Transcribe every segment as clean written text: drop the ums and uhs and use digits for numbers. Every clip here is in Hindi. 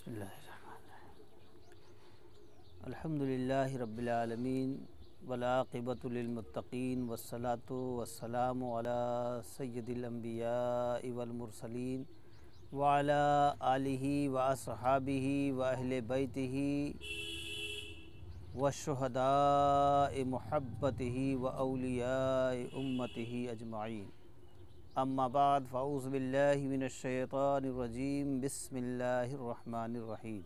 बिस्मिल्लाहिर्रहमानिर्रहीम। अल्हम्दुलिल्लाहि रब्बिल आलमीन वल आक़िबतु लिल मुत्तक़ीन वस्सलातु वस्सलामु अला सय्यिदिल अंबियाइ वल मुरसलीन व अला आलिहि व अस्हाबिहि व अहले बैतिहि व शुहदाए मुहब्बतिहि व औलियाए उम्मतिहि अजमाइन। अम्मा बाद फ़अऊज़ु बिल्लाहि मिनश शैतानिर रजीम। बिस्मिल्लाहिर रहमानिर रहीम।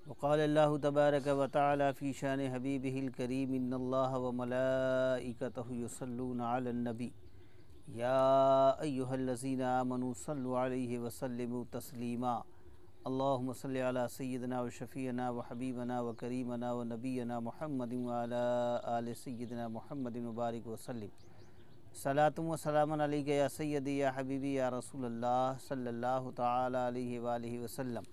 वक़ाल अल्लाहु तबारक व तआला फ़ी शान हबीबिहिल करीम इन्नल्लाह व मलाइकतहु युसल्लूना अलन नबी या अय्युहल्लज़ीना आमनू सल्लु अलैहि व सल्लिमू तस्लीमा। अल्लाहुम्मा सल्लि अला सय्यिदिना व शफ़ीअना व हबीबना व करीमना व नबीना मुहम्मदिन व अला आलि सय्यिदिना मुहम्मदिन व बारिक व सल्लिम। सलातुम व सलामुन अलैका या सय्यदी या हबीबी या रसूलल्लाह सल्लल्लाहु तआला अलैहि व आलिहि व सल्लम।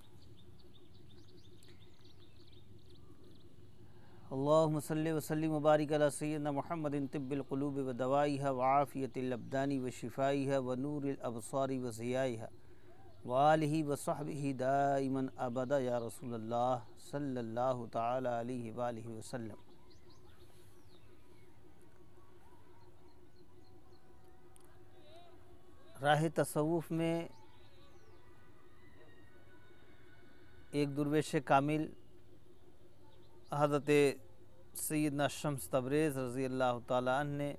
अल्लाहुम्मा सल्लि व सल्लिम व बारिक अला सय्यिदिना मुहम्मदिन तिब्बिल क़ुलूबि व दवाइहा व आफ़ियतिल अब्दानि व शिफ़ाइहा व नूरिल अबसारि व ज़ियाइहा व आलिहि व सहबिहि दाइमन अबदा या रसूलल्लाह सल्लल्लाहु तआला अलैहि व आलिहि व सल्लम। राह तसव्वुफ़ में एक दुर्वेश कामिल हज़रत सैयदना शम्स तबरेज़ रज़ी अल्लाह ताला अन्हु ने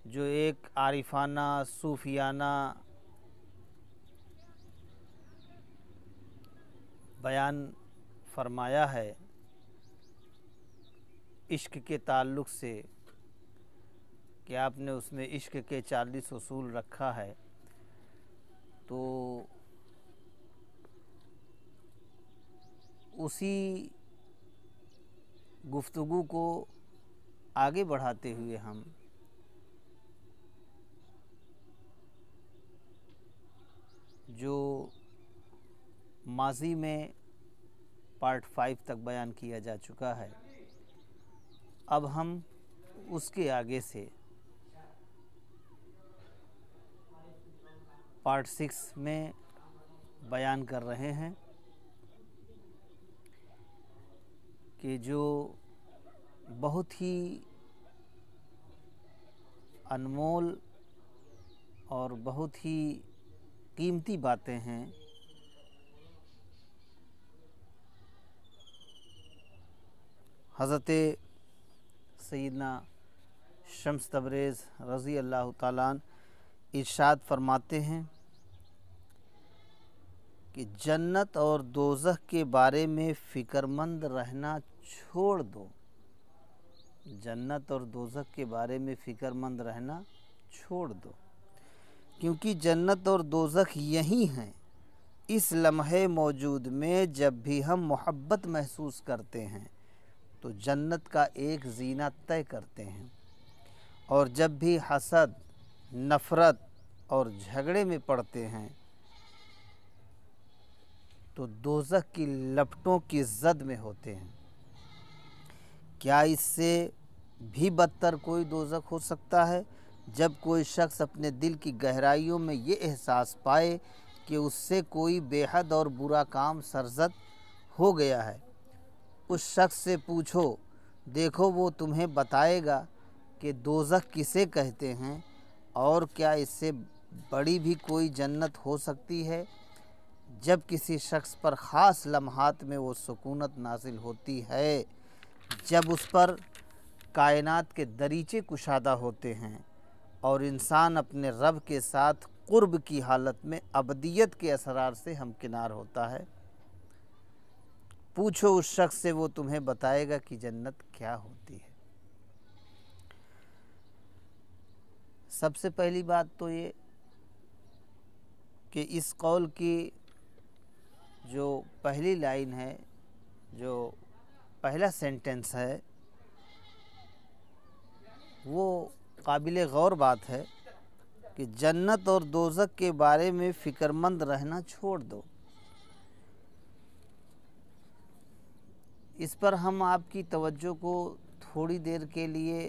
जो एक आरिफाना सूफियाना बयान फरमाया है इश्क के ताल्लुक़ से कि आपने उसमें इश्क के 40 उसूल रखा है, तो उसी गुफ्तगू को आगे बढ़ाते हुए हम जो माज़ी में पार्ट 5 तक बयान किया जा चुका है, अब हम उसके आगे से पार्ट 6 में बयान कर रहे हैं कि जो बहुत ही अनमोल और बहुत ही कीमती बातें हैं हज़रत सैयदना शम्स तबरेज़ रज़ी अल्लाह ताला अन्हु इरशाद फरमाते हैं कि जन्नत और दोज़ख के बारे में फ़िक्रमंद रहना छोड़ दो। जन्नत और दोज़ख के बारे में फ़िक्रमंद रहना छोड़ दो, क्योंकि जन्नत और दोज़ख यही हैं। इस लम्हे मौजूद में जब भी हम मोहब्बत महसूस करते हैं तो जन्नत का एक ज़ीना तय करते हैं, और जब भी हसद, नफ़रत और झगड़े में पड़ते हैं तो दोज़ख की लपटों की ज़द में होते हैं। क्या इससे भी बदतर कोई दोज़ख हो सकता है? जब कोई शख्स अपने दिल की गहराइयों में ये एहसास पाए कि उससे कोई बेहद और बुरा काम सरज़द हो गया है, उस शख्स से पूछो, देखो वो तुम्हें बताएगा कि दोज़ख किसे कहते हैं और क्या इससे बड़ी भी कोई जन्नत हो सकती है। जब किसी शख्स पर ख़ास लम्हात में वो सुकूनत नाजिल होती है, जब उस पर कायनात के दरीचे कुशादा होते हैं और इंसान अपने रब के साथ क़ुर्ब की हालत में अबदियत के असरार से हमकिनार होता है, पूछो उस शख्स से, वो तुम्हें बताएगा कि जन्नत क्या होती है। सबसे पहली बात तो ये कि इस कौल की जो पहली लाइन है, जो पहला सेंटेंस है, वो काबिल गौर बात है कि जन्नत और दोज़ख के बारे में फ़िक्रमंद रहना छोड़ दो। इस पर हम आपकी तवज्जो को थोड़ी देर के लिए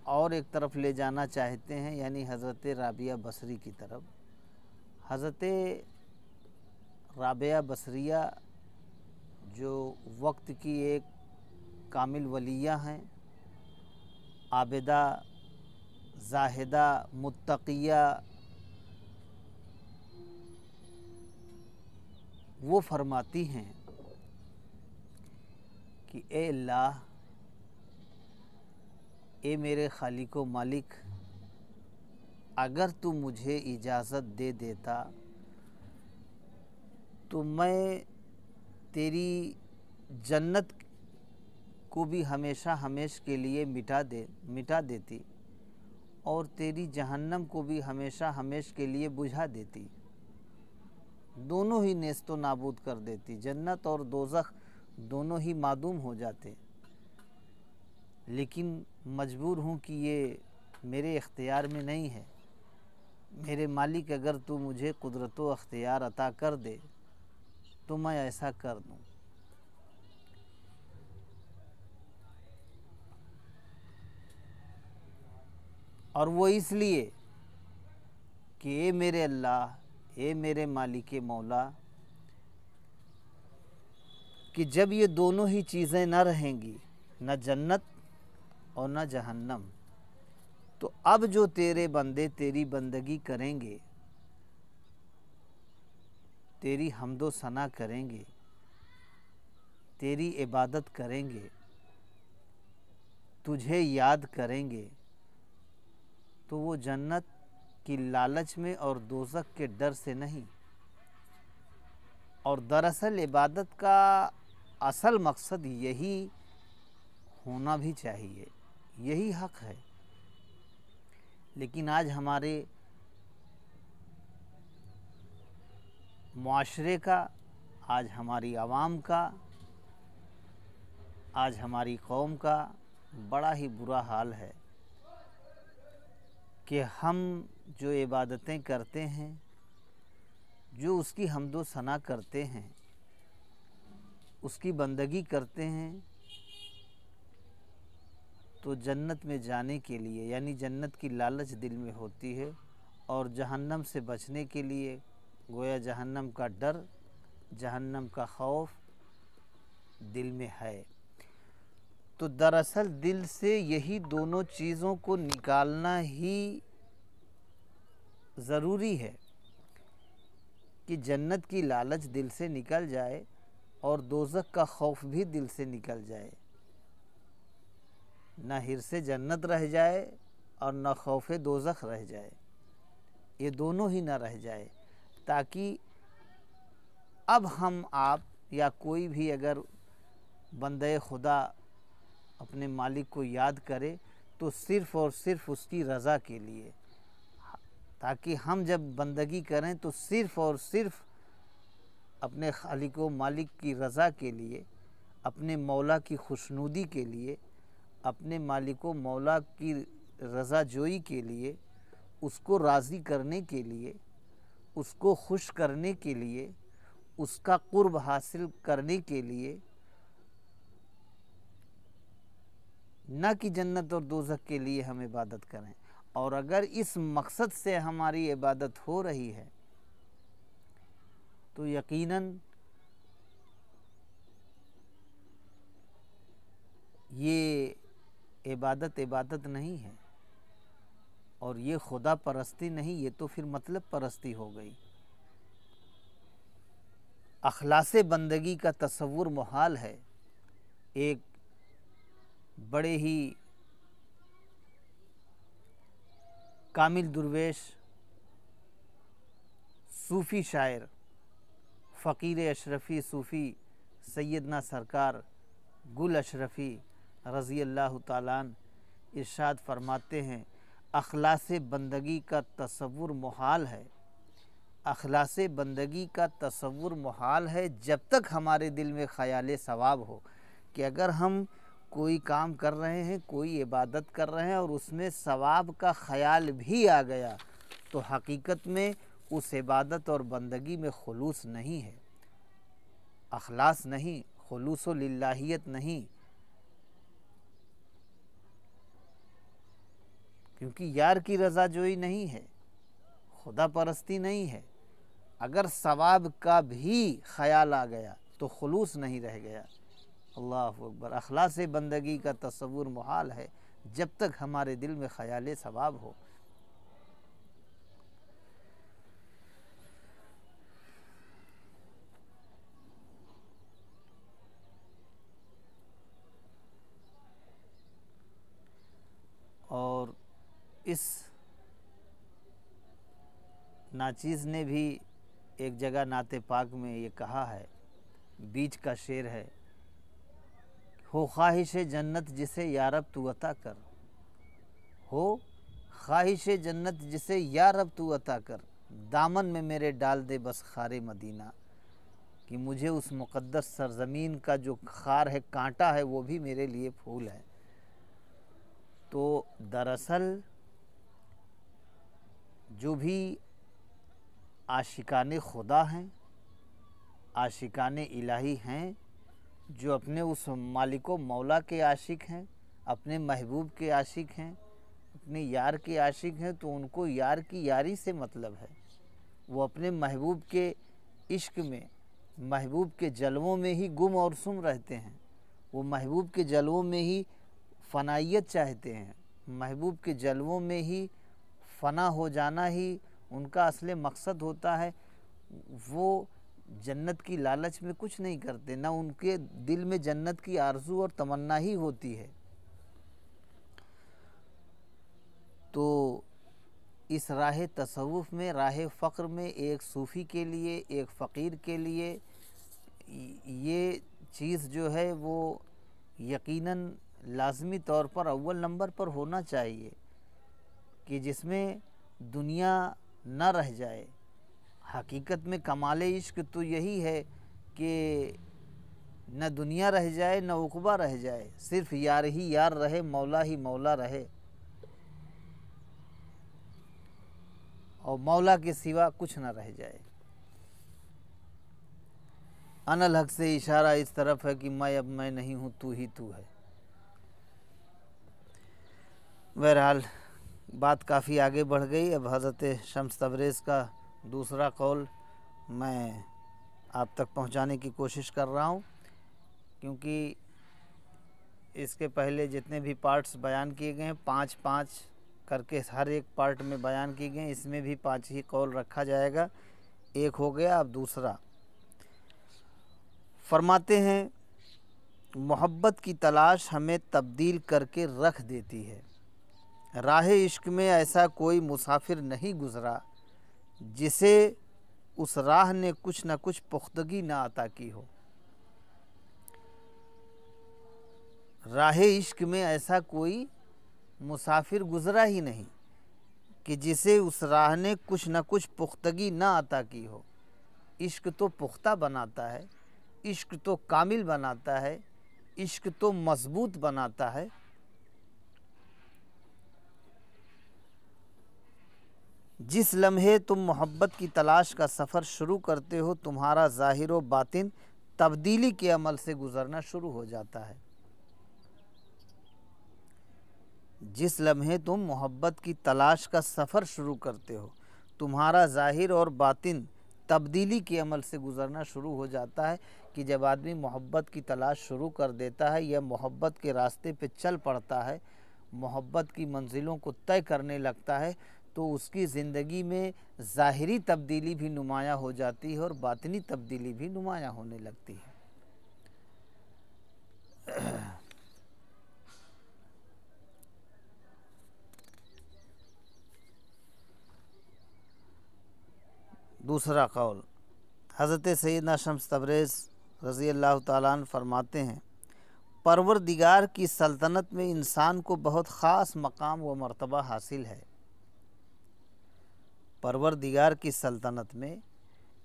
और एक तरफ ले जाना चाहते हैं, यानी हज़रत राबिया बसरी की तरफ। हज़रत राबिया बसरिया जो वक्त की एक कामिल वलिया हैं, आबिदा, जाहिदा, मुत्तकिया, वो फरमाती हैं कि ए अल्लाह, ए मेरे खालिक व मालिक, अगर तू मुझे इजाज़त दे देता तो मैं तेरी जन्नत को भी हमेशा हमेश के लिए मिटा देती और तेरी जहन्नम को भी हमेशा हमेश के लिए बुझा देती, दोनों ही नेस्तो नाबूद कर देती, जन्नत और दोज़ख दोनों ही मादूम हो जाते। लेकिन मजबूर हूँ कि ये मेरे इख्तियार में नहीं है। मेरे मालिक, अगर तू मुझे कुदरत व अख्तियार अता कर दे तो मैं ऐसा कर दूँ। और वो इसलिए कि ए मेरे अल्लाह, ए मेरे मालिक मौला, कि जब ये दोनों ही चीज़ें न रहेंगी, न जन्नत और न जहन्नम, तो अब जो तेरे बंदे तेरी बंदगी करेंगे, तेरी हम्दो सना करेंगे, तेरी इबादत करेंगे, तुझे याद करेंगे, तो वो जन्नत की लालच में और दोज़ख के डर से नहीं। और दरअसल इबादत का असल मकसद यही होना भी चाहिए, यही हक़ है। लेकिन आज हमारे मुआशरे का, आज हमारी आवाम का, आज हमारी कौम का बड़ा ही बुरा हाल है कि हम जो इबादतें करते हैं, जो उसकी हम्दो सना करते हैं, उसकी बंदगी करते हैं, तो जन्नत में जाने के लिए, यानी जन्नत की लालच दिल में होती है और जहन्नम से बचने के लिए गोया जहन्नम का डर, जहन्नम का खौफ दिल में है। तो दरअसल दिल से यही दोनों चीज़ों को निकालना ही ज़रूरी है कि जन्नत की लालच दिल से निकल जाए और दोज़ख का खौफ भी दिल से निकल जाए। न हिर्से जन्नत रह जाए और न खौफ दोज़ख रह जाए, ये दोनों ही न रह जाए, ताकि अब हम आप या कोई भी अगर बंदे खुदा अपने मालिक को याद करे तो सिर्फ़ और सिर्फ उसकी रज़ा के लिए, ताकि हम जब बंदगी करें तो सिर्फ़ और सिर्फ अपने खालिक व मालिक की रज़ा के लिए, अपने मौला की खुशनुदी के लिए, अपने मालिक व मौला की रज़ा जोई के लिए, उसको राज़ी करने के लिए, उसको खुश करने के लिए, उसका कुर्ब हासिल करने के लिए, न कि जन्नत और दोज़ख के लिए हम इबादत करें। और अगर इस मकसद से हमारी इबादत हो रही है तो यकीनन ये इबादत नहीं है और ये खुदा परस्ती नहीं, ये तो फिर मतलब परस्ती हो गई। अखलासे बंदगी का तसव्वुर मुहाल है। एक बड़े ही कामिल दुर्वेश सूफ़ी शायर, फ़कीर अशरफ़ी सूफ़ी सैयदना सरकार गुल अशरफ़ी रज़ी अल्लाह ताला अन्हु इरशाद फरमाते हैं, अखलासे बंदगी का तसव्वुर मुहाल है। अखलासे बंदगी का तसव्वुर मुहाल है जब तक हमारे दिल में ख़याल सवाब हो कि अगर हम कोई काम कर रहे हैं, कोई इबादत कर रहे हैं और उसमें सवाब का ख़याल भी आ गया तो हकीकत में उस इबादत और बंदगी में खुलूस नहीं है, अखलास नहीं, खुलूस व लिल्लाहियत नहीं। क्योंकि यार की रज़ा जोई नहीं है, खुदा परस्ती नहीं है। अगर सवाब का भी ख्याल आ गया तो खुलूस नहीं रह गया। अल्लाह अकबर। अखलास बंदगी का तस्वुर मुहाल है जब तक हमारे दिल में ख्याल सवाब हो। और इस नाचीज़ ने भी एक जगह नाते पाक में ये कहा है, बीच का शेर है, हो ख्वाहिश जन्नत जिसे यारब तू अता कर, हो ख्वाहिश जन्नत जिसे यारब तू अता कर, दामन में मेरे डाल दे बस खारे मदीना। कि मुझे उस मुक़द्दस सरज़मीन का जो खार है, कांटा है, वो भी मेरे लिए फूल है। तो दरअसल जो भी आशिकाने खुदा हैं, आशिकाने इलाही हैं, जो अपने उस मालिको मौला के आशिक हैं, अपने महबूब के आशिक हैं, अपने यार के आशिक हैं, तो उनको यार की यारी से मतलब है। वो अपने महबूब के इश्क में, महबूब के जलवों में ही गुम और सुम रहते हैं। वो महबूब के जलवों में ही फ़नाइयत चाहते हैं, महबूब के जलवों में ही फ़ना हो जाना ही उनका असली मकसद होता है। वो जन्नत की लालच में कुछ नहीं करते, ना उनके दिल में जन्नत की आरज़ू और तमन्ना ही होती है। तो इस राह तसव्वुफ़ में, राह फ़क्र में एक सूफ़ी के लिए, एक फ़कीर के लिए ये चीज़ जो है वो यकीनन लाज़मी तौर पर अव्वल नंबर पर होना चाहिए कि जिसमें दुनिया न रह जाए। हकीकत में कमाले इश्क तो यही है कि न दुनिया रह जाए न उक़बा रह जाए, सिर्फ़ यार ही यार रहे, मौला ही मौला रहे, और मौला के सिवा कुछ न रह जाए। अनल हक से इशारा इस तरफ है कि मैं अब मैं नहीं हूँ, तू ही तू है। बहरहाल बात काफ़ी आगे बढ़ गई। अब हज़रत शम्स तबरेज़ का दूसरा कौल मैं आप तक पहुंचाने की कोशिश कर रहा हूं, क्योंकि इसके पहले जितने भी पार्ट्स बयान किए गए हैं, 5-5 करके हर एक पार्ट में बयान किए गए, इसमें भी 5 ही कौल रखा जाएगा। एक हो गया, अब दूसरा। फरमाते हैं, मोहब्बत की तलाश हमें तब्दील करके रख देती है। राह इश्क में ऐसा कोई मुसाफिर नहीं गुज़रा जिसे उस राह ने कुछ न कुछ पुख्तगी ना अता की हो। राह इश्क में ऐसा कोई मुसाफिर गुज़रा ही नहीं कि जिसे उस राह ने कुछ न कुछ पुख्तगी ना अता की हो। इश्क तो पुख्ता बनाता है, इश्क तो कामिल बनाता है, इश्क तो मजबूत बनाता है। जिस लम्हे तुम मोहब्बत की तलाश का सफ़र शुरू करते हो, तुम्हारा ज़ाहिर व बातिन तब्दीली के अमल से गुज़रना शुरू हो जाता है। जिस लम्हे तुम मोहब्बत की तलाश का सफ़र शुरू करते हो, तुम्हारा ज़ाहिर और बातिन तब्दीली के अमल से गुज़रना शुरू हो जाता है। कि जब आदमी मोहब्बत की तलाश शुरू कर देता है या मोहब्बत के रास्ते पे चल पड़ता है, मोहब्बत की मंजिलों को तय करने लगता है, तो उसकी ज़िंदगी में ज़ाहिरी तब्दीली भी नुमायाँ हो जाती है और बातिनी तब्दीली भी नुमायाँ होने लगती है। दूसरा कौल, हज़रत सैयदना शम्स तबरेज़ रज़ी अल्लाह ताला अन्हु फरमाते हैं, परवरदिगार की सल्तनत में इंसान को बहुत ख़ास मकाम व मर्तबा हासिल है। परवरदिगार की सल्तनत में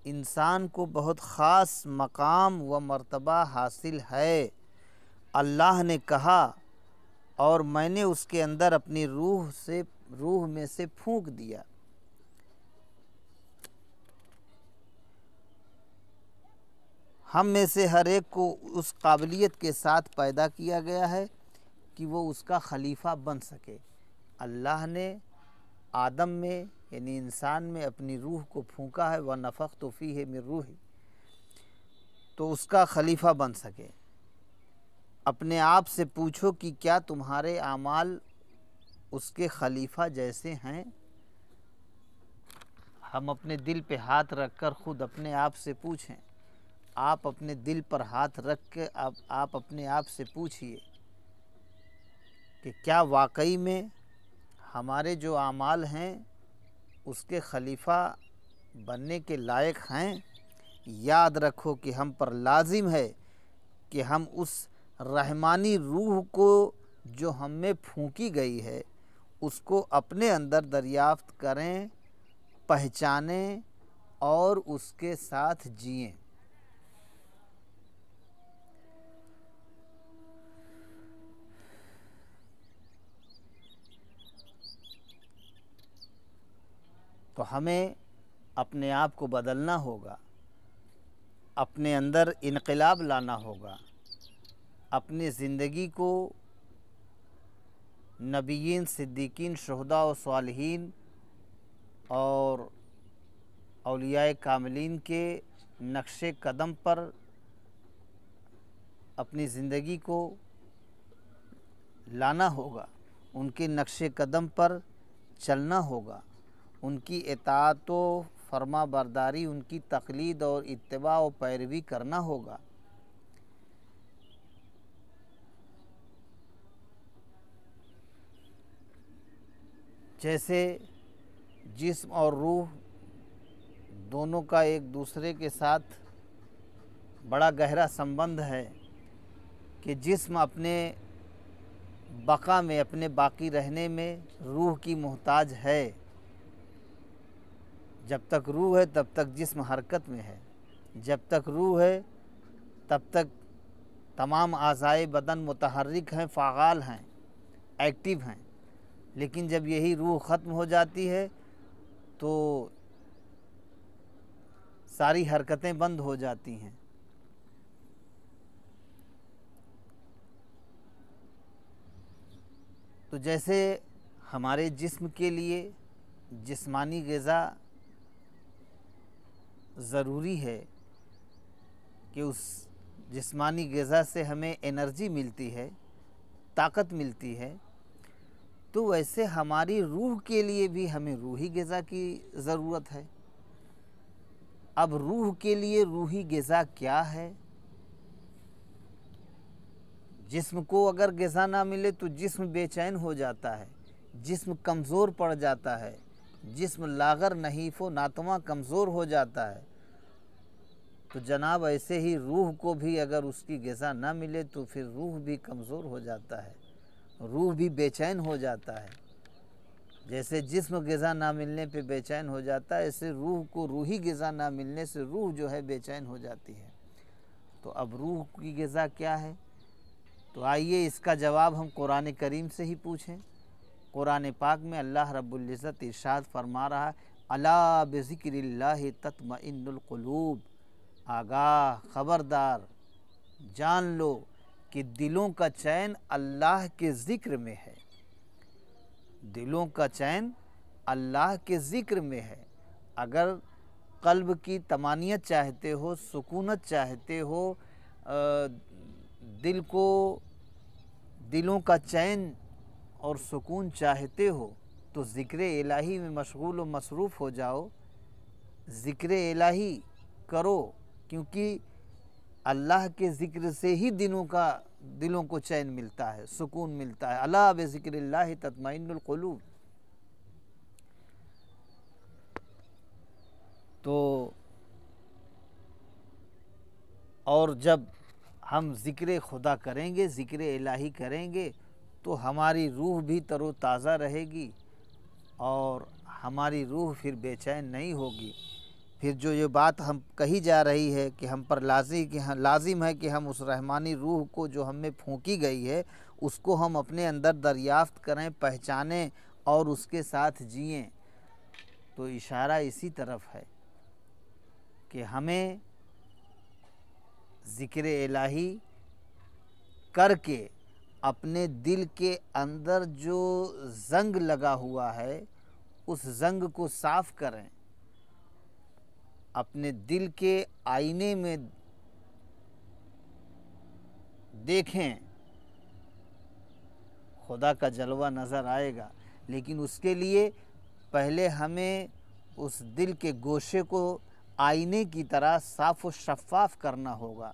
इंसान को बहुत ख़ास मकाम व मर्तबा हासिल है। अल्लाह ने कहा और मैंने उसके अंदर अपनी रूह में से फूंक दिया। हम में से हर एक को उस काबिलियत के साथ पैदा किया गया है कि वो उसका खलीफा बन सके, अल्लाह ने आदम में यानी इंसान में अपनी रूह को फूंका है, व नफ़ख्तु फ़ीहि मिन रूही, तो उसका खलीफा बन सके। अपने आप से पूछो कि क्या तुम्हारे आमाल उसके खलीफा जैसे हैं? हम अपने दिल पे हाथ रख कर ख़ुद अपने आप से पूछें। आप अपने दिल पर हाथ रख के आप अपने आप से पूछिए कि क्या वाकई में हमारे जो आमाल हैं उसके खलीफा बनने के लायक हैं। याद रखो कि हम पर लाजिम है कि हम उस रहमानी रूह को जो हम में फूंकी गई है उसको अपने अंदर दरियाफ्त करें, पहचानें और उसके साथ जिएं। तो हमें अपने आप को बदलना होगा, अपने अंदर इनक़िलाब लाना होगा, अपनी ज़िंदगी को नबिय्यीन, सिद्दीकीन, शुहदा और सालिहीन और औलियाए कामिलीन के नक्शे कदम पर अपनी ज़िंदगी को लाना होगा, उनके नक्शे कदम पर चलना होगा, उनकी इताअत व फरमा बरदारी, उनकी तक़लीद और इत्तिबा और पैरवी करना होगा। जैसे जिस्म और रूह दोनों का एक दूसरे के साथ बड़ा गहरा संबंध है कि जिस्म अपने बका में, अपने बाकी रहने में रूह की मोहताज है। जब तक रूह है तब तक जिस्म हरकत में है, जब तक रूह है तब तक तमाम आज़ाए बदन मुतहर्रिक हैं, फ़ागाल हैं, एक्टिव हैं। लेकिन जब यही रूह ख़त्म हो जाती है तो सारी हरकतें बंद हो जाती हैं। तो जैसे हमारे जिस्म के लिए जिस्मानी ग़िज़ा ज़रूरी है कि उस जिस्मानी ग़िज़ा से हमें एनर्जी मिलती है, ताकत मिलती है, तो वैसे हमारी रूह के लिए भी हमें रूही ग़िज़ा की ज़रूरत है। अब रूह के लिए रूही ग़िज़ा क्या है? जिस्म को अगर ग़िज़ा ना मिले तो जिस्म बेचैन हो जाता है, जिस्म कमज़ोर पड़ जाता है, जिस्म लागर नहीफ़ व नातवा कमज़ोर हो जाता है। तो जनाब ऐसे ही रूह को भी अगर उसकी ग़िज़ा ना मिले तो फिर रूह भी कमज़ोर हो जाता है, रूह भी बेचैन हो जाता है। जैसे जिस्म ग़िज़ा ना मिलने पे बेचैन हो जाता है, ऐसे रूह को रूही ग़िज़ा ना मिलने से रूह जो है बेचैन हो जाती है। तो अब रूह की ग़िज़ा क्या है? तो आइए इसका जवाब हम कुरान करीम से ही पूछें। कुरान पाक में अल्लाह रब्बुल इज़्ज़त इरशाद फरमा रहा है, अला बिज़िक्रिल्लाहि तत्मइन्नुल क़ुलूब, आगाह, ख़बरदार, जान लो कि दिलों का चैन अल्लाह के ज़िक्र में है। दिलों का चैन अल्लाह के ज़िक्र में है। अगर क़ल्ब की तमानियत चाहते हो, सुकूनत चाहते हो, दिलों का चैन और सुकून चाहते हो तो ज़िक्र इलाही में मशगूल व मसरूफ़ हो जाओ, ज़िक्र इलाही करो, क्योंकि अल्लाह के ज़िक्र से ही दिलों को चैन मिलता है, सुकून मिलता है। अला बिज़िक्रिल्लाहि तत्मइन्नुल क़ुलूब। तो और जब हम ज़िक्र खुदा करेंगे, ज़िक्र इलाही करेंगे तो हमारी रूह भी तरोताज़ा रहेगी और हमारी रूह फिर बेचैन नहीं होगी। फिर जो ये बात हम कही जा रही है कि हम पर लाजिम है कि हम उस रहमानी रूह को जो हम में फूंकी गई है उसको हम अपने अंदर दरियाफ्त करें, पहचानें और उसके साथ जिएं। तो इशारा इसी तरफ है कि हमें ज़िक्र इलाही करके अपने दिल के अंदर जो जंग लगा हुआ है उस जंग को साफ करें। अपने दिल के आईने में देखें, खुदा का जलवा नज़र आएगा। लेकिन उसके लिए पहले हमें उस दिल के गोशे को आईने की तरह साफ और शफ़ाफ़ करना होगा,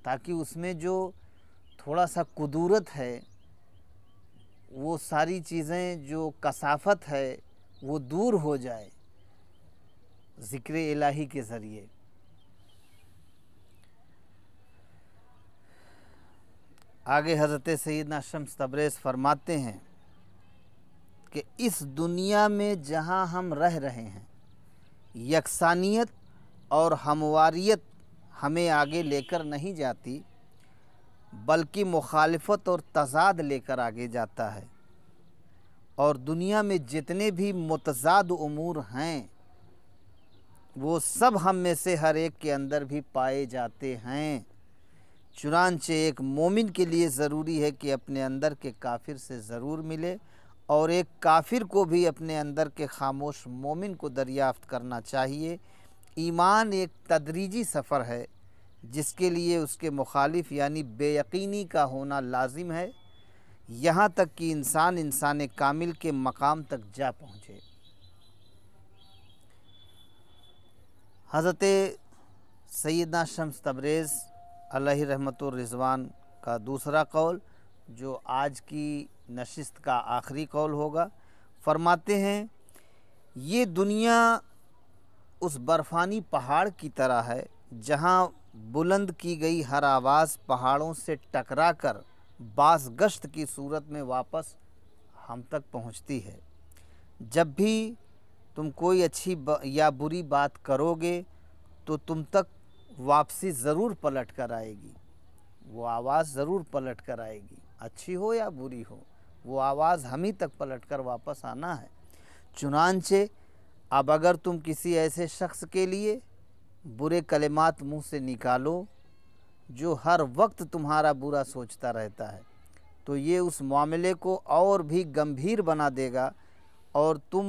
ताकि उसमें जो थोड़ा सा कुदूरत है, वो सारी चीज़ें जो कसाफत है वो दूर हो जाए ज़िक्र इलाही के ज़रिए। आगे हज़रत सैयदना शम्स तबरेज़ फरमाते हैं कि इस दुनिया में जहाँ हम रह रहे हैं, यकसानियत और हमवारियत हमें आगे लेकर नहीं जाती, बल्कि मुखालिफत और तज़ाद लेकर आगे जाता है। और दुनिया में जितने भी मुतज़ाद उमूर हैं वो सब हम में से हर एक के अंदर भी पाए जाते हैं। चुनांचे एक मोमिन के लिए ज़रूरी है कि अपने अंदर के काफिर से ज़रूर मिले, और एक काफिर को भी अपने अंदर के खामोश मोमिन को दरियाफ़्त करना चाहिए। ईमान एक तदरीजी सफ़र है जिसके लिए उसके मुखालिफ यानी बेयकीनी का होना लाजिम है, यहाँ तक कि इंसान कामिल के मकाम तक जा पहुँचे। हज़रत सैयदना शम्स तबरेज़ अलैहि रहमतुर रिज़वान का दूसरा कौल, जो आज की नशिस्त का आखिरी कौल होगा, फरमाते हैं ये दुनिया उस बर्फ़ानी पहाड़ की तरह है जहाँ बुलंद की गई हर आवाज़ पहाड़ों से टकरा कर बाज़ गश्त की सूरत में वापस हम तक पहुँचती है। जब भी तुम कोई अच्छी या बुरी बात करोगे तो तुम तक वापसी ज़रूर पलट कर आएगी, वो आवाज़ ज़रूर पलट कर आएगी, अच्छी हो या बुरी हो, वो आवाज़ हम ही तक पलट कर वापस आना है। चुनांचे अब अगर तुम किसी ऐसे शख्स के लिए बुरे कलिमात मुँह से निकालो जो हर वक्त तुम्हारा बुरा सोचता रहता है, तो ये उस मामले को और भी गंभीर बना देगा और तुम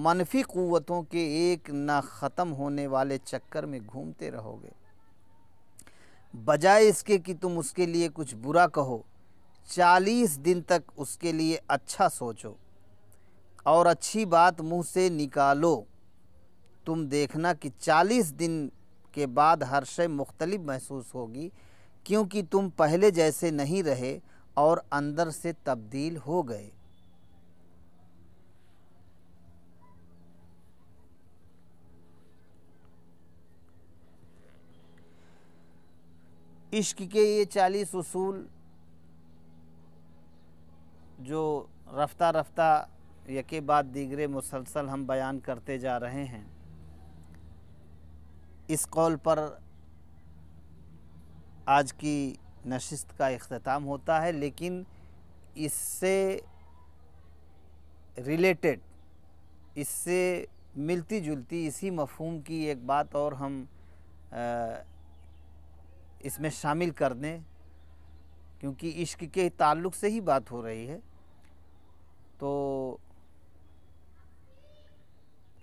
मनफी क़ुव्वतों के एक ना ख़त्म होने वाले चक्कर में घूमते रहोगे। बजाय इसके कि तुम उसके लिए कुछ बुरा कहो, 40 दिन तक उसके लिए अच्छा सोचो और अच्छी बात मुंह से निकालो। तुम देखना कि 40 दिन के बाद हर शय मुख्तलिफ महसूस होगी, क्योंकि तुम पहले जैसे नहीं रहे और अंदर से तब्दील हो गए। इश्क के ये 40 उसूल जो रफ्ता रफ्ता यके बाद दीगरे मुसलसल हम बयान करते जा रहे हैं, इस कौल पर आज की नशिस्त का इख्तिताम होता है। लेकिन इससे रिलेटेड, इससे मिलती जुलती इसी मफ़हूम की एक बात और हम इसमें शामिल कर दें, क्योंकि इश्क के ताल्लुक़ से ही बात हो रही है। तो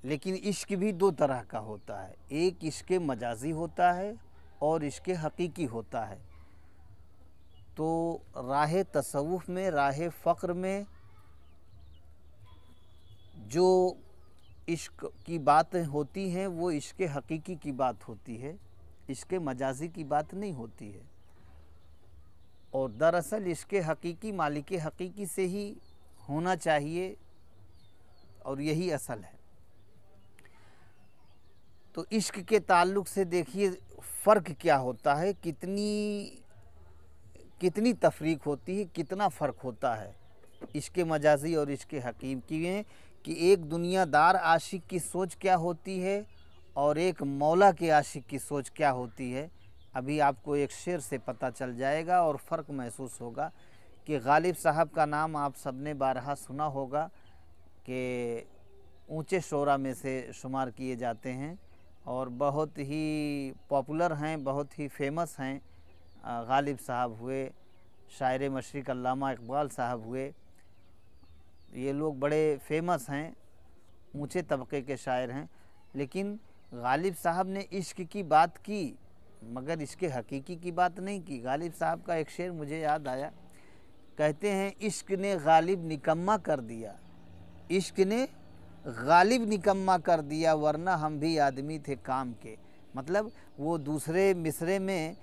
लेकिन इश्क भी दो तरह का होता है, एक इश्क मजाजी होता है और इश्क हकीकी होता है। तो राह तसव्वुफ़ में, राह फ़क्र में जो इश्क की बातें होती हैं वो इश्क हकीकी की बात होती है, इश्क मजाजी की बात नहीं होती है। और दरअसल इश्क हकीकी मालिक हकीकी से ही होना चाहिए और यही असल है। तो इश्क के ताल्लुक़ से देखिए फ़र्क क्या होता है, कितनी तफरीक होती है, कितना फ़र्क होता है इश्क मजाजी और इश्क हकीकी में, कि एक दुनियादार आशिक की सोच क्या होती है और एक मौला के आशिक की सोच क्या होती है। अभी आपको एक शेर से पता चल जाएगा और फ़र्क महसूस होगा कि गालिब साहब का नाम आप सबने बारहा सुना होगा कि ऊंचे शोरा में से शुमार किए जाते हैं और बहुत ही पॉपुलर हैं, बहुत ही फेमस हैं। गालिब साहब हुए, शायर मशरिक़ अल्लामा इकबाल साहब हुए, ये लोग बड़े फेमस हैं, ऊंचे तबके के शायर हैं। लेकिन गालिब साहब ने इश्क की बात की मगर इसके हकीकी की बात नहीं की। गालिब साहब का एक शेर मुझे याद आया, कहते हैं इश्क ने गालिब निकम्मा कर दिया, इश्क ने गालिब निकम्मा कर दिया, वरना हम भी आदमी थे काम के। मतलब वो दूसरे मिसरे में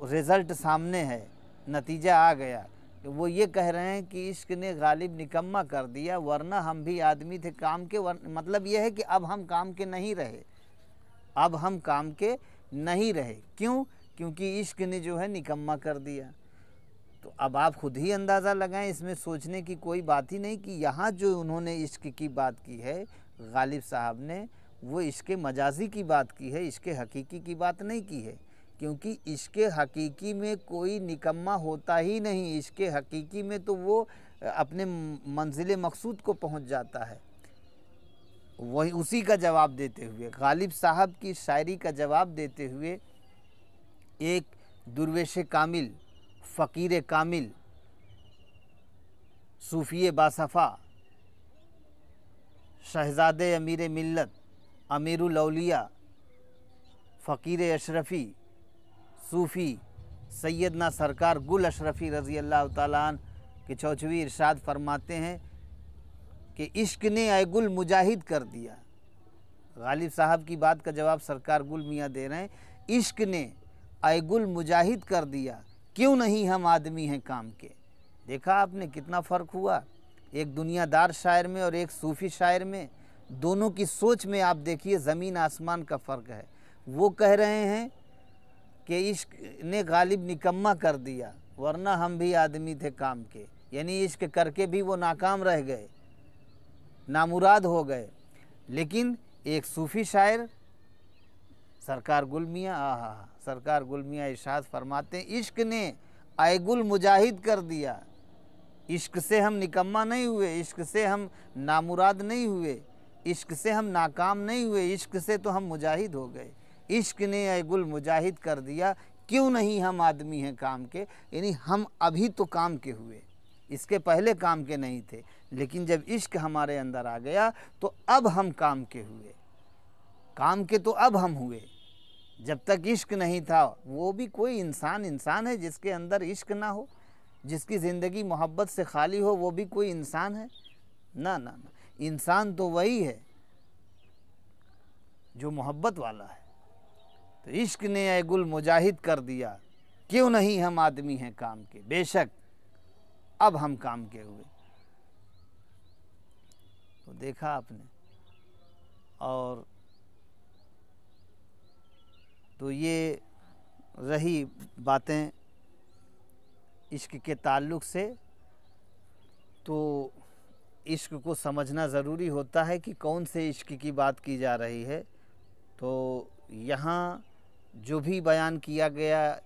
रिज़ल्ट सामने है, नतीजा आ गया, वो ये कह रहे हैं कि इश्क ने गालिब निकम्मा कर दिया, वरना हम भी आदमी थे काम के। मतलब ये है कि अब हम काम के नहीं रहे, अब हम काम के नहीं रहे। क्यों? क्योंकि इश्क ने जो है निकम्मा कर दिया। तो अब आप खुद ही अंदाज़ा लगाएं, इसमें सोचने की कोई बात ही नहीं कि यहाँ जो उन्होंने इश्क की बात की है गालिब साहब ने, वो इश्क मजाजी की बात की है, इश्क हकीकी की बात नहीं की है। क्योंकि इश्क हकीकी में कोई निकम्मा होता ही नहीं, इश्क हकीकी में तो वो अपने मंजिल मकसूद को पहुँच जाता है। वही उसी का जवाब देते हुए, गालिब साहब की शायरी का जवाब देते हुए, एक दुर्वेश कामिल, फ़कीर कामिल, सूफ़ी बासफ़ा, शहज़ादे अमीर मिल्लत, अमीरुल औलिया, फ़कीर अशरफ़ी, सूफ़ी सैयदना सरकार गुल अशरफ़ी रज़ी अल्लाह ताला अन्हु के चौचवी इरशाद फरमाते हैं कि इश्क ने ऐ गुल मुजाहिद कर दिया। गालिब साहब की बात का जवाब सरकार गुल मियाँ दे रहे हैं, इश्क ने ऐ गुल मुजाहिद कर दिया, क्यों नहीं हम आदमी हैं काम के। देखा आपने कितना फ़र्क हुआ एक दुनियादार शायर में और एक सूफ़ी शायर में। दोनों की सोच में आप देखिए ज़मीन आसमान का फ़र्क है। वो कह रहे हैं कि इश्क ने गालिब निकम्मा कर दिया, वरना हम भी आदमी थे काम के, यानी इश्क करके भी वो नाकाम रह गए, नामुराद हो गए। लेकिन एक सूफ़ी शायर सरकार गुल मियाँ, सरकार गुल मियाँ इरशाद फरमाते हैं, इश्क ने ऐ गुल मुजाहिद कर दिया। इश्क से हम निकम्मा नहीं हुए, इश्क से हम नामुराद नहीं हुए, इश्क से हम नाकाम नहीं हुए, इश्क से तो हम मुजाहिद हो गए। इश्क ने ऐ गुल मुजाहिद कर दिया, क्यों नहीं हम आदमी हैं काम के। यानी हम अभी तो काम के हुए, इसके पहले काम के नहीं थे, लेकिन जब इश्क हमारे अंदर आ गया तो अब हम काम के हुए। काम के तो अब हम हुए, जब तक इश्क नहीं था वो भी कोई इंसान है जिसके अंदर इश्क ना हो, जिसकी ज़िंदगी मोहब्बत से खाली हो, वो भी कोई इंसान है? ना ना ना, इंसान तो वही है जो मोहब्बत वाला है। तो इश्क ने ऐ गुल मुजाहिद कर दिया, क्यों नहीं हम आदमी हैं काम के, बेशक अब हम काम के हुए। तो देखा आपने। और तो ये रही बातें इश्क के ताल्लुक़ से। तो इश्क को समझना ज़रूरी होता है कि कौन से इश्क की बात की जा रही है। तो यहाँ जो भी बयान किया गया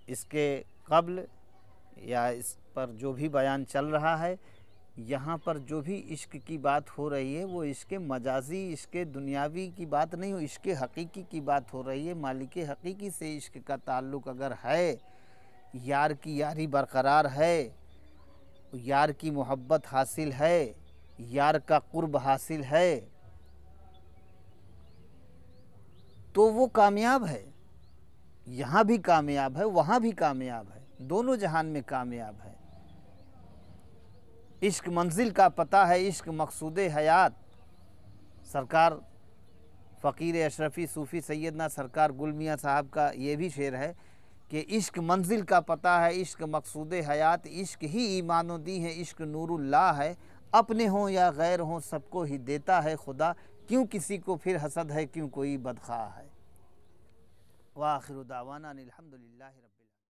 इसके क़ब्ल या इस पर जो भी बयान चल रहा है, यहाँ पर जो भी इश्क की बात हो रही है वो इश्क मजाजी, इश्क दुनियावी की बात नहीं हो, इश्क हकीकी की बात हो रही है। मालिक हकीकी से इश्क का ताल्लुक़ अगर है, यार की यारी बरकरार है, यार की मोहब्बत हासिल है, यार का कुर्ब हासिल है, तो वो कामयाब है। यहाँ भी कामयाब है, वहाँ भी कामयाब है, दोनों जहान में कामयाब है। इश्क मंजिल का पता है, इश्क मकसूद हयात। सरकार फ़कीर अशरफ़ी सूफ़ी सैयदना सरकार गुल मियाँ साहब का ये भी शेर है कि इश्क मंजिल का पता है, इश्क मकसूद हयात, इश्क ही ईमानो दी है, इश्क नूरुल्लाह है। अपने हों या गैर हों सबको ही देता है खुदा, क्यों किसी को फिर हसद है, क्यों कोई बदख़्वाह है। व आखिरु दावाना अनिल हम्दुलिल्लाहि रब्बिल